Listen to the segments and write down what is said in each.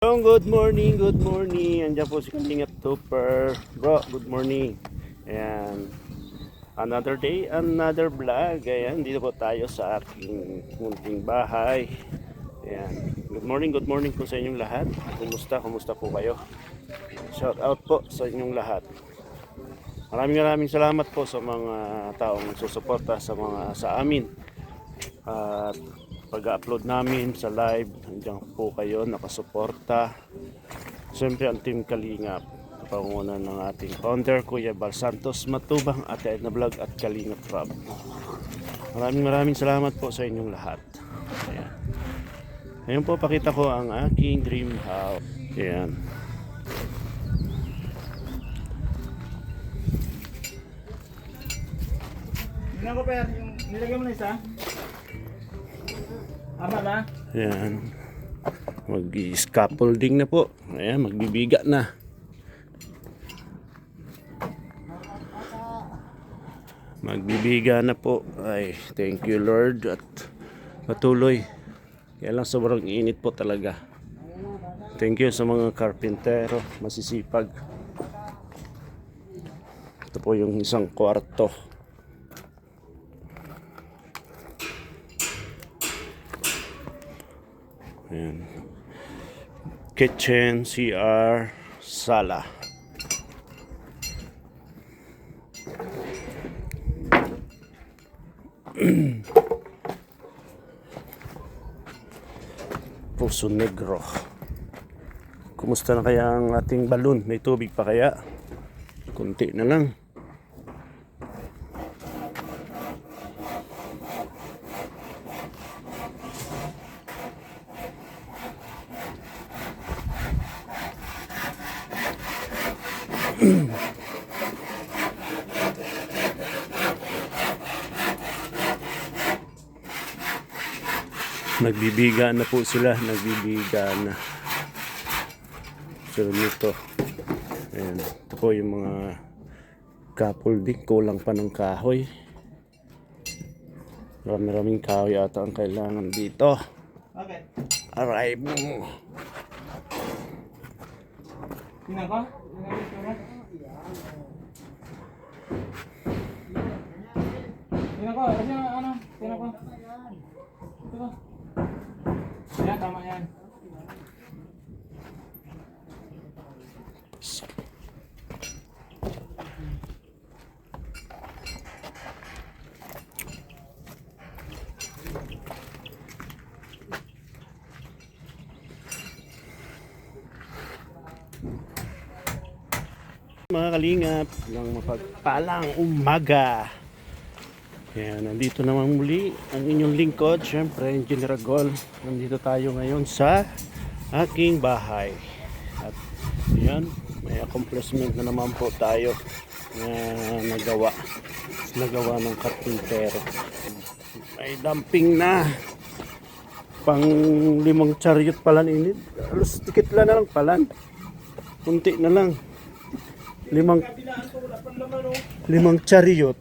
Good morning, good morning. Andiyan po si Kalingap Tupper. Bro, good morning. Ayan. Another day, another vlog. Ayan, dito po tayo sa aking munting bahay. Ayan. Good morning po sa inyong lahat. Kumusta po kayo? Shout out po sa inyong lahat. Maraming salamat po sa mga taong susuporta sa amin. At pag-upload namin sa live, nandiyan po kayo nakasuporta. Siyempre ang Team Kalingap, panguna ng ating founder Kuya Bal Santos Matubang, Ate Edna Vlog at Kalingap Rob. Maraming salamat po sa inyong lahat. Ayan. Ngayon po pakita ko ang aking dream house. Ayan. Tingnan ko pa yung nilagay mo na isa. Ama ba? Ayan. Mag-scaffolding na po. Ayan, magbibiga na. Magbibiga na po. Ay, thank you Lord. At patuloy. Kaya lang sobrang init po talaga. Thank you sa mga karpintero. Masisipag. Ito po yung isang kwarto. Ayan. Kitchen, CR, sala. Puso Negro. Kumusta na kaya ang ating balon? May tubig pa kaya? Kunti na lang. Nagbibiga na po sila, nagbibiga na. So nito, ayan, ito po yung mga scaffolding, kulang pa ng kahoy. Maraming kahoy ata ang kailangan dito. Okay. Arrive mo. Tingnan ko. Tingnan ko. Ano? Tingnan ko. Ito ko. Ayan, tama yan. Mga kalingap ng mapagpalang umaga. Yan, nandito naman muli ang inyong lingkod, syempre Engineer Agol. Nandito tayo ngayon sa aking bahay. At yan, may accomplishment na naman po tayo na nagawa ng karpintero. May dumping na. Pang 5 chariot palan init. Alos tikit lang na lang palan. Kunti na lang. 5 chariot.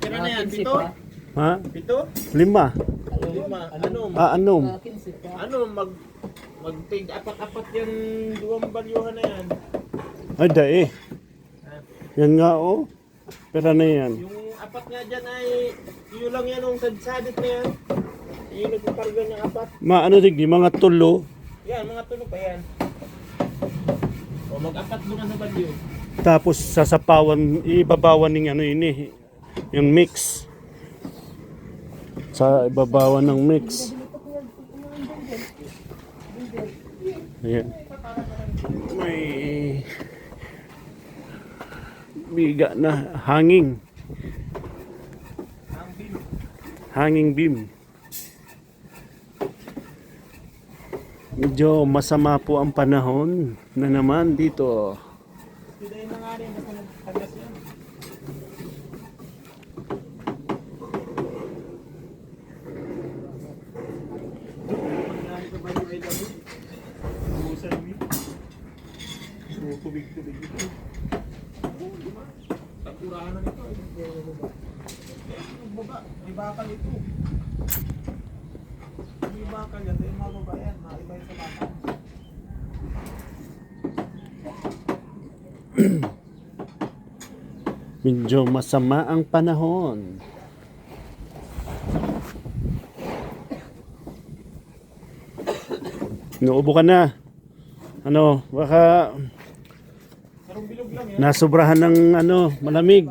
Tira na yan, pito? Ha? Pito? 5. Lima. Anom. Ano, mag-take apat-apat yung duwang balyuhan na yan. Ay, dae. Yan nga, oh. Pera na yan. Yung apat nga dyan ay, yun lang yan, yung sadsadit na yan. Yung nagpaparga ng apat. Maano digdi, mga tulo. Yan, mga tulog pa yan. O, mag-apat mo na sa balyo. Tapos sasapawan, ibabawan ng ano ini, yung mix. Sa ibabawan ng mix. Ayan. May biga na hanging. Hanging beam. Medyo masama po ang panahon na naman dito. Hindi na nga rin, basta nagtagas yan. Tubig-tubig ito. Takurahan na nito. May bakal ito. May bakal yan, may mga babayan, maiba yung sa bakal. Medyo masama ang panahon. Inuubo ka na. Ano, baka Sarong bilog lang yan. nasobrahan ng ano, malamig.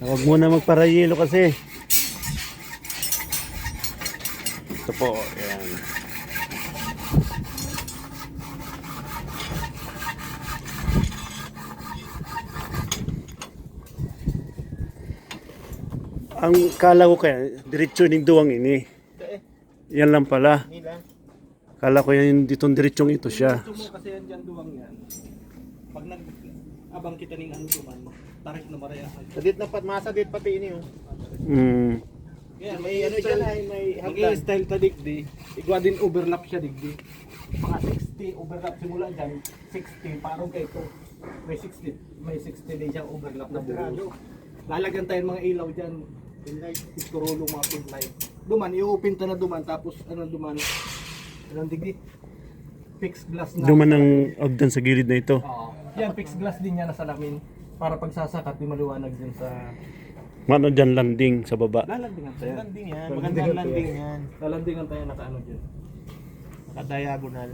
Huwag muna magparayelo kasi. Ito po, yan. Ang kala ko kaya, diretso ning duwang ini. Eh, Yan lang pala. nila. Kala ko yan ditong diretsong ito siya. Gusto mo kasi yan dyan duwang yan. Pag abang kita ning ano duman, tarik na marayahan. Sadit na masadit pati ini oh. Mm. Yan, May ano dyan ay may hagdan. style ta digdi. Igwa din overlap siya digdi. Mga 60 overlap simula dyan. 60 parang kay ito. May 60 din siyang overlap na buo. Lalagyan tayo ng mga ilaw dyan. Pinlight, iskurulong mga pinlight. Duman, i-open ta na duman. Tapos ano duman? Anong digdi? Fixed glass na. Duman ang agdan sa gilid na ito. Oo. Yan, fixed glass din yan na salamin. Para pag sasakat, di maliwanag din sa... Ano dyan landing sa baba. Lalandingan tayo. Landing yan. Magandang landing yan. Lalandingan tayo nakaano dyan. Naka-diagonal.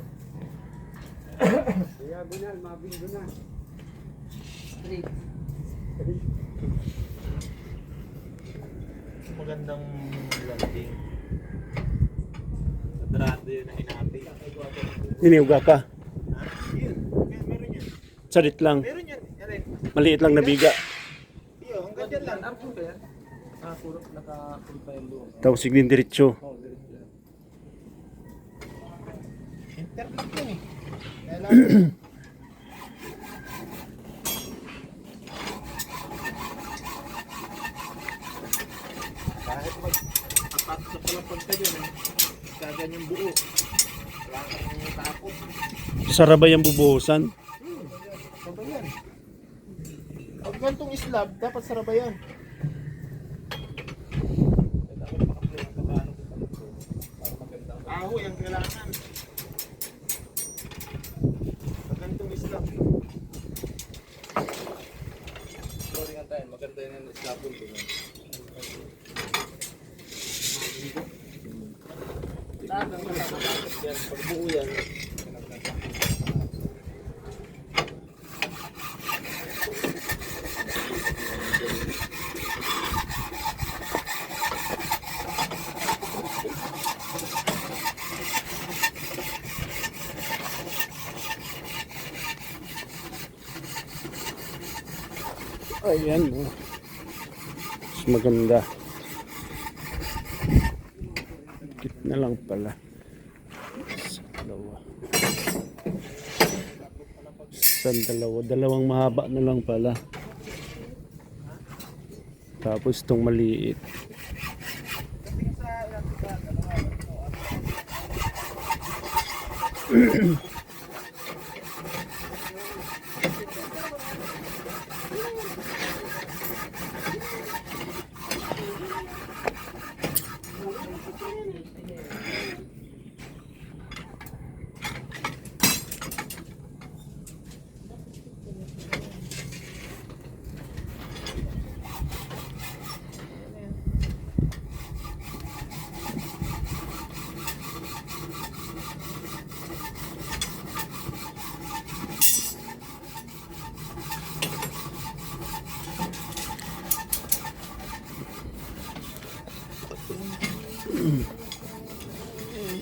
Magandang landing. Sadrado yun na hinati. Iniuga ka. Ha? Yun. Meron yan. Salit lang. Meron yan. Yan. Maliit lang na biga. Iyo, hanggang dyan lang. Arpo ba yan? Puro, naka-full pa yung doon. Tapos signin diretso. Oo, diretso yan. Interlock yan eh. Kaya lang. Kahit magpapat sa palapag ka dyan eh. Kagan yung buo. Wala kang tapos. Sarabay ang bubuhusan. Sabay yan. Pag gantong slab, dapat sarabay yan. Ahoy ang kailangan. Pag gantong slab. Loringan tayo, maganda yun yung slabon doon. Pag buo yan. Ayan. Oh. Mas maganda. Gitna lang pala. Sa dalawa. Sa dalawa. Dalawang mahaba na lang pala. Tapos itong maliit.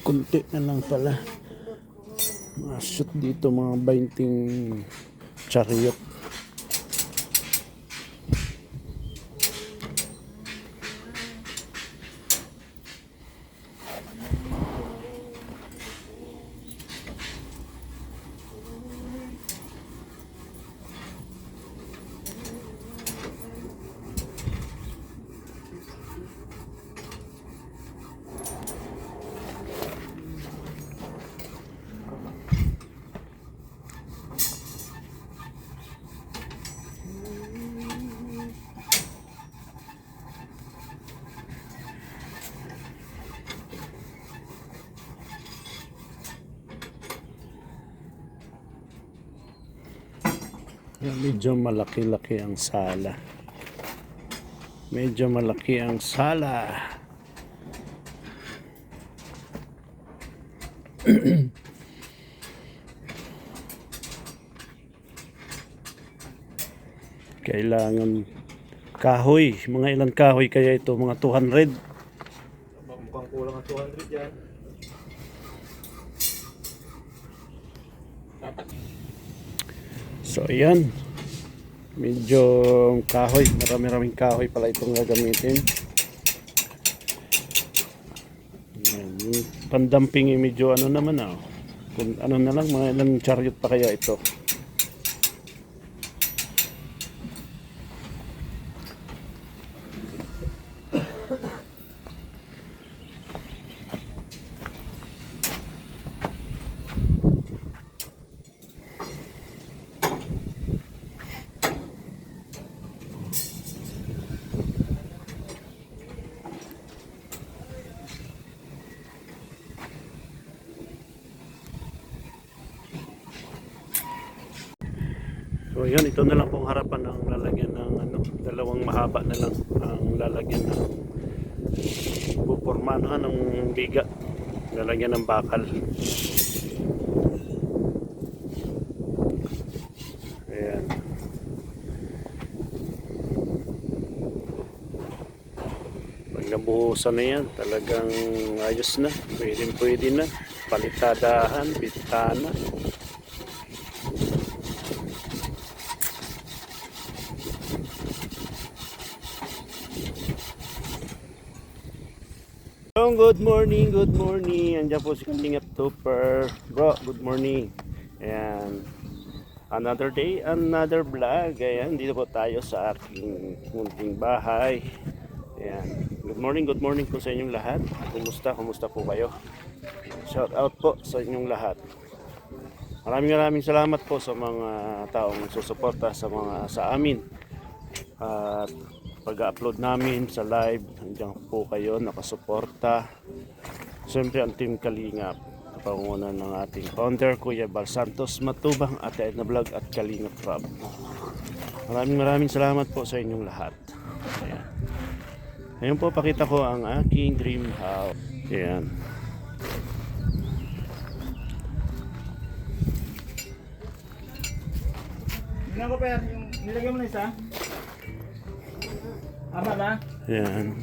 Kunti na lang pala. Mga shoot dito mga 20 chariot. Medyo malaki-laki ang sala. Medyo malaki ang sala. Kailangan kahoy. Mga ilang kahoy kaya ito? Mga 200. Mukhang kulang ang 200 yan. So ayan. Medyo kahoy. Marami-raming kahoy pala itong gagamitin. Ayan. Yung pandamping medyo ano naman kung ano na lang, mga ilang chariot pa kaya ito. So yun, ito na lang pong harapan ng lalagyan ng dalawang mahaba na lang ang lalagyan ng pupormahan ng biga, lalagyan ng bakal. Ayan. Pag nabuhusan na yan, talagang ayos na, pwede na, palitadahan, bitana. Good morning. Andiyan po si Kalingap Topper. Bro, good morning. And another day, another vlog. Ayan, dito po tayo sa aking munting bahay. Ayan. Good morning po sa inyong lahat. Kumusta po kayo? Shout out po sa inyong lahat. Maraming salamat po sa mga taong susuporta sa amin. At pag-upload namin sa live, nandiyan po kayo nakasuporta. Siyempre ang Team Kalingap, panguna ng ating founder Kuya Bal Santos Matubang, Ate Edna Vlog at Kalingap Rob. Maraming salamat po sa inyong lahat. Ayan. Ngayon po pakita ko ang aking dream house. Ayan. Tingnan ko, Per, yung nilagay mo na isa. Ama na? Ayan.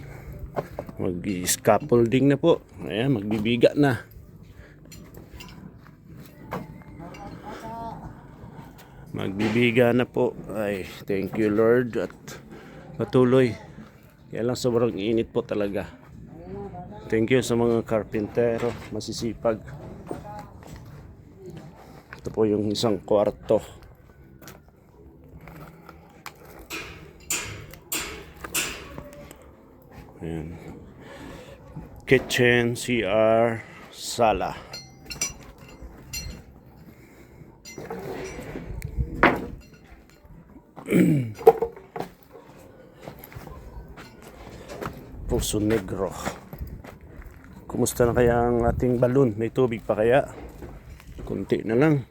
Mag-scaffolding na po. Ayan, magbibiga na. Magbibiga na po. Ay, thank you Lord. At patuloy. Kaya lang sobrang init po talaga. Thank you sa mga karpintero. Masisipag. Ito po yung isang kwarto. Ayan. Kitchen, CR, sala. Puso Negro. Kumusta na kaya ang ating balon? May tubig pa kaya? Kunti na lang.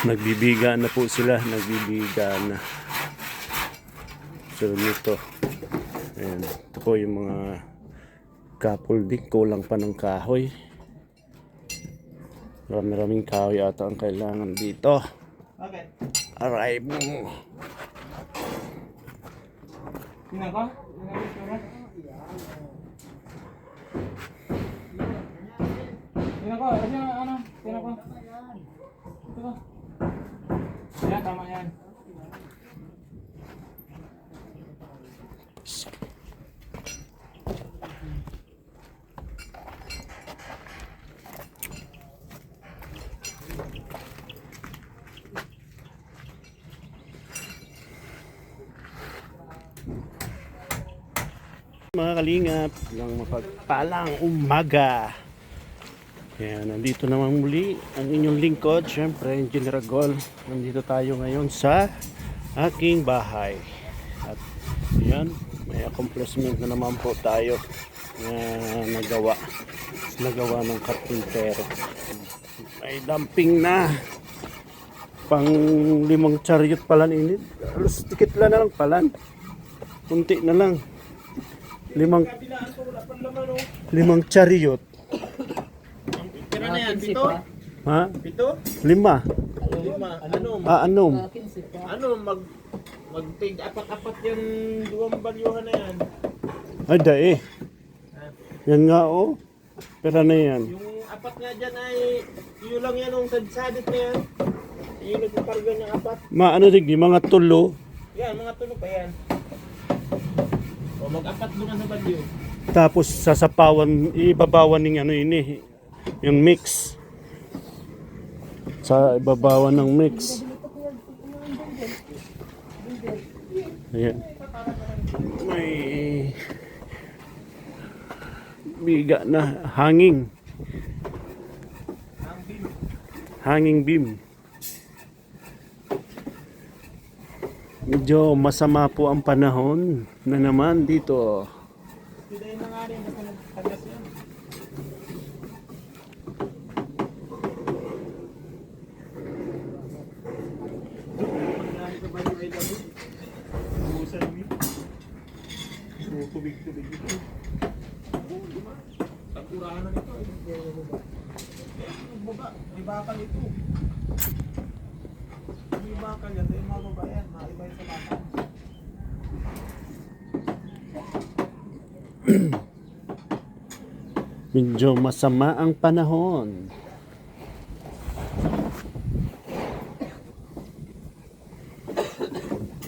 Nagbibiga na po sila, nagbibiga na. So nito, ayan, ito po yung mga scaffolding, kulang pa ng kahoy. Maraming kahoy ata ang kailangan dito. Okay. Arrive mo. Tingnan ko? Tingnan ko, Per. Tingnan ko, ano? Tingnan ko. Ito ko. Ayan, tama yan. Mga kalingap, ng mapagpalang umaga. Kaya nandito naman muli ang inyong lingkod, syempre, Engineer Agol. Nandito tayo ngayon sa aking bahay. At yan, may accomplishment na naman po tayo na nagawa ng karpintero. May dumping na. Pang 5 chariot pala init. Alos tikit lang na lang palan. Kunti na lang. 5 chariot. Pira na yan, pito? Ha? Pito? 5. Lima. Anom. Magtig apat-apat yung duwang balyuhan na yan. Ay, dae. Yan nga oh. Pera na yan. Yung apat nga dyan ay, yun lang yan yung sadsadit na yan. Yung nagpaparga ng apat. Maano digdi, mga tulo. Yan, mga tulog pa yan. O mag-apat doon sa balyo. Tapos sasapawan, ibabawan ng ano ini, yung mix. Sa ibabawan ng mix. Ayan. May biga na hanging. Hanging beam. Medyo masama po ang panahon na naman dito. Hindi na nga rin, basta nagtagas yan. Pagkain sa balyo ay labo. Busan mo. Tubig-tubig ito. Pagkurahan na nito. May bakal ito. May bakal yan. May mga babayan. Maiba yun sa bakal. Medyo masama ang panahon.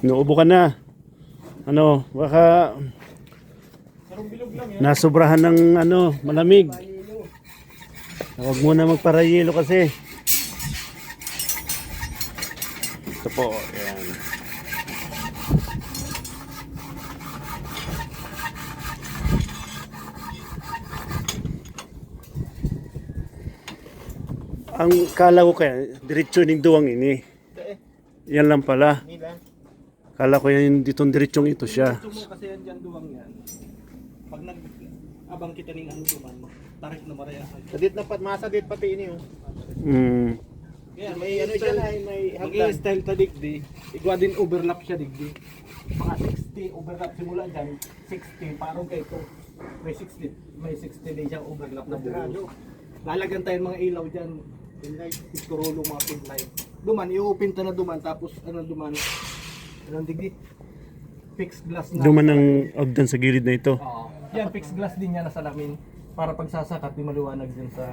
Naubo ka na. Ano, baka Sarong bilog lang yan. nasobrahan ng ano, malamig. Huwag muna magparayelo kasi. Ito po, yan. Ang kala ko kaya, diretso ng duwang ini. Yan lang pala. Hindi lang. Kala ko yan ditong diretsong ito siya. Gusto mo kasi yan dyan duwang yan. Pag abang kita ng ano duman, tarik na marayasan. Sadit na masadit pati ini oh. Mm. Yan, may ano dyan ay may hagdan. Mag-i-style ta digdi. Igwa din overlap siya digdi. Mga 60 overlap simula dyan. 60 parang kay ito. May 60 din siyang overlap na buo. Lalagyan tayo ng mga ilaw dyan. Pinlight, isturulong mga pinlight. Duman, i-open ta na duman. Tapos ano duman? Anong digdi? Fixed glass na. Duman ang ogdan sa gilid na ito. Oo. Yan, fixed glass din yan na salamin. Para pag sasakat, di maliwanag din sa...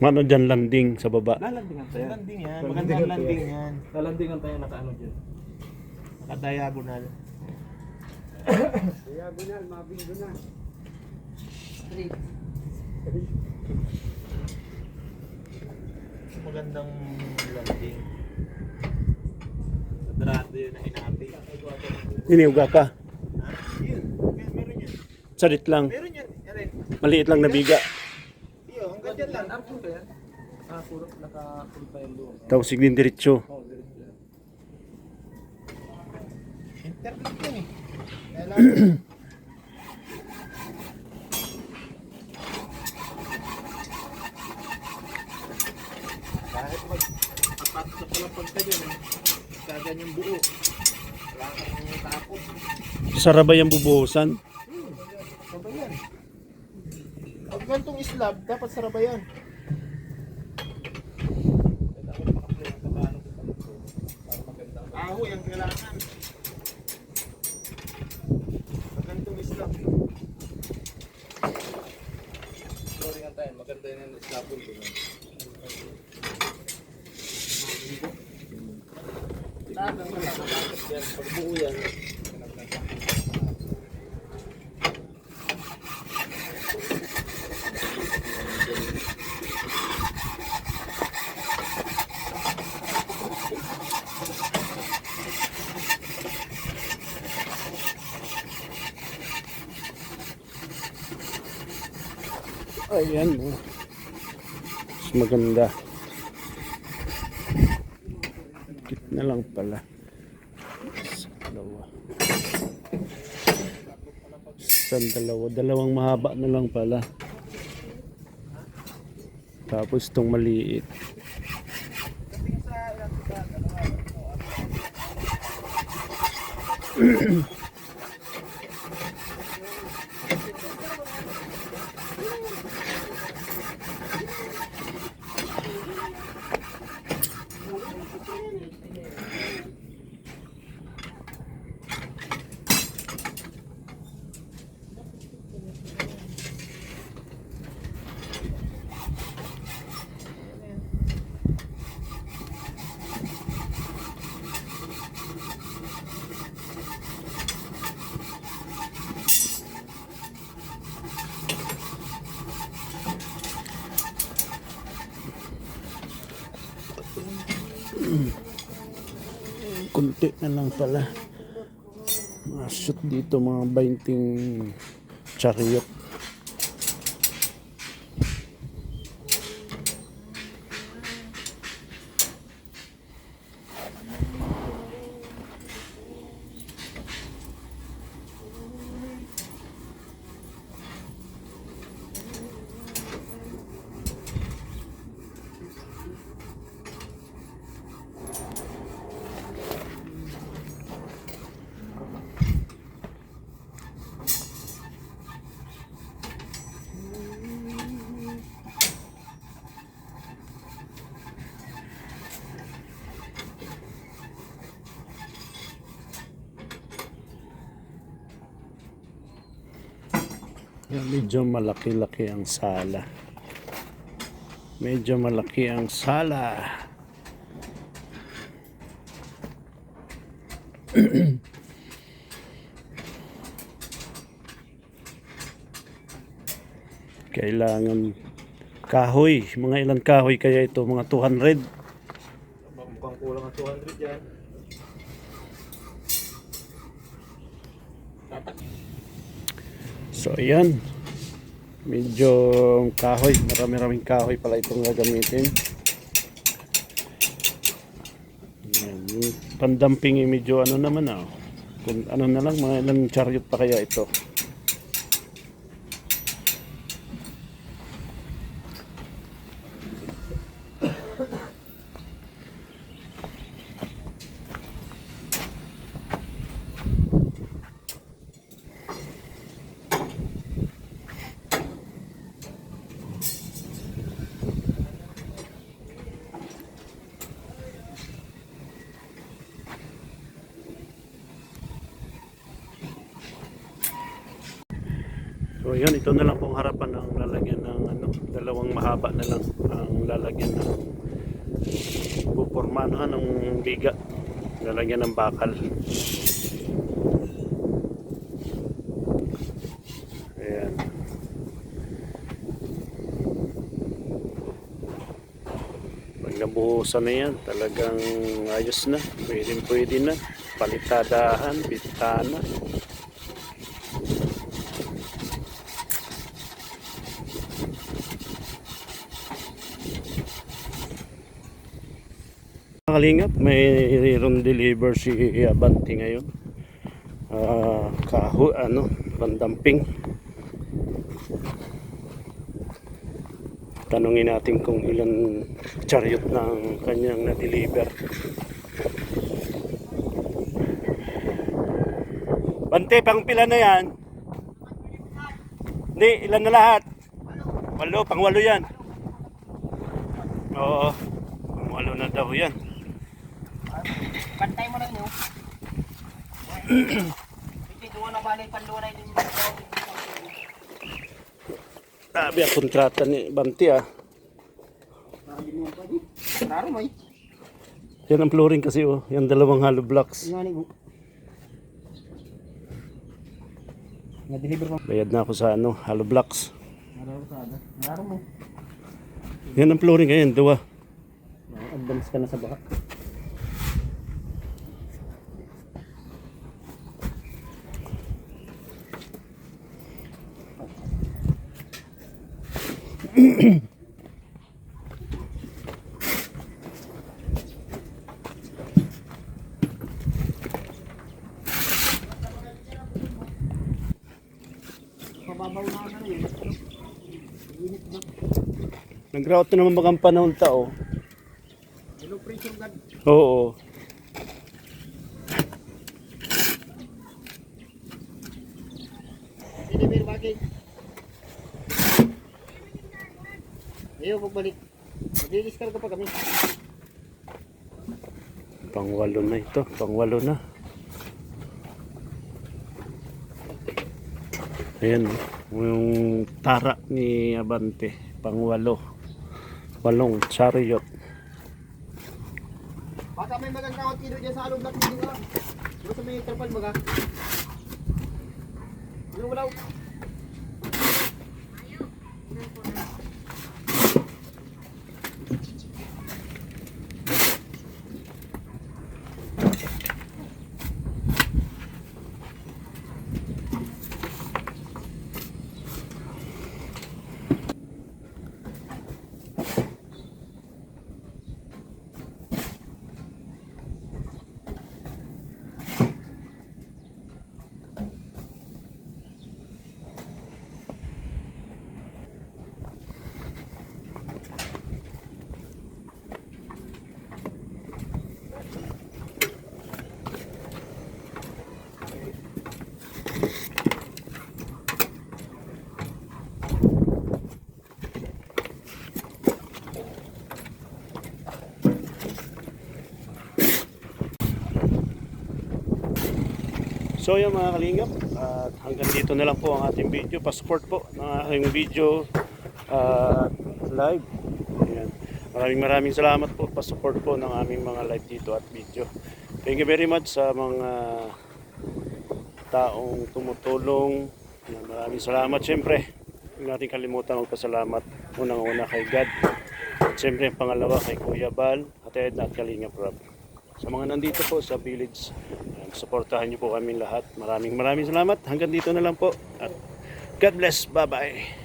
Ano dyan landing sa baba. Lalandingan tayo. Landing yan, magandang landing yan. Lalandingan tayo nakaano dyan. Naka-diagonal. Diagonal, mabinggo na. Magandang landing. Sadrado yun na hinati. Iniuga ka. Yun, meron yan. Sarit lang. Meron yan. Yan. Maliit lang na biga. Iyo, hanggang dyan lang. Arpo ba yan? Puro, naka-full pa yung doon. Tapos signin diretso. Oo, diretso yan. Interlock yan eh. Kaya lang. Kahit mag-apat sa palapag ka dyan eh. Kagan yung buo. Wala kang tapos. Sarabay ang bubuhusan. Sarabayan. Pag gantong slab, dapat sarabayan. Ahoy ang kailangan. Pag gantong slab. Flooring tayo, maganda yun yung slabon doon. Pag buo yan, Ayan mo. mas maganda. Kit na lang pala. Dalawa. Dalawang mahaba na lang pala. Tapos itong maliit. Kunti na lang pala. Shoot dito mga 20 chariot. Yan, medyo malaki-laki ang sala. Medyo malaki ang sala. Kailangan kahoy. Mga ilang kahoy kaya ito? Mga 200. Mukhang kulang ang 200 yan. So ayan, medyo kahoy, marami-raming kahoy pala itong gagamitin. Ayan, yung pandamping medyo ano naman kung ano na lang, mga ilang chariot pa kaya ito. So yun, ito na lang pong harapan ng lalagyan ng dalawang mahaba na lang ang lalagyan ng pupormahan ng biga, lalagyan ng bakal. Ayan. Pag nabuhusan na yan, talagang ayos na, pwede na, palitadahan, bitana. Kalingap, may deliver si Abanti ngayon. Pandamping. Tanungin natin kung ilan chariot ng kanyang na-deliver. Bante, pang pila na yan? Hindi, ilan na lahat? 8, pang 8 yan. Oo, pang 8 na daw yan. Bantay mo lang yun. Hindi doon na balik panluray din. Sabi ang kontrata ni Banti Klaro mo eh. Yan ang flooring kasi yung dalawang hollow blocks. Na-deliver mo. Bayad na ako sa hollow blocks. Klaro mo. Yan ang flooring ngayon, 2. Advance ka na sa baka. pababaw na ano eh. Init na. Nag-route na naman bagang panahon tao. Hello, pressure God. Oo. Hindi may bagay. Ayaw, pagbalik. Mag-i-discard ka pa kami. Pangwalo na ito. Pangwalo na. Ayan. Yung tara ni Abante. Pangwalo. Walong chariot. Baka may magandang kilo dyan sa along lakit nila. Doon sa may trapal baga. Yung wala. So yung mga kalingap, at hanggang dito na lang po ang ating video. Passport po ng aking video live. Ayan. Maraming salamat po. Pasupport po ng aming mga live dito at video. Thank you very much sa mga taong tumutulong. Ayan, maraming salamat. Siyempre, hindi natin kalimutan magpasalamat unang-una kay God. At siyempre, pangalawa kay Kuya Bal at Edna at Kalingap Rob. Sa mga nandito po sa village, suportahan niyo po kami lahat. Maraming salamat. Hanggang dito na lang po. At God bless. Bye-bye.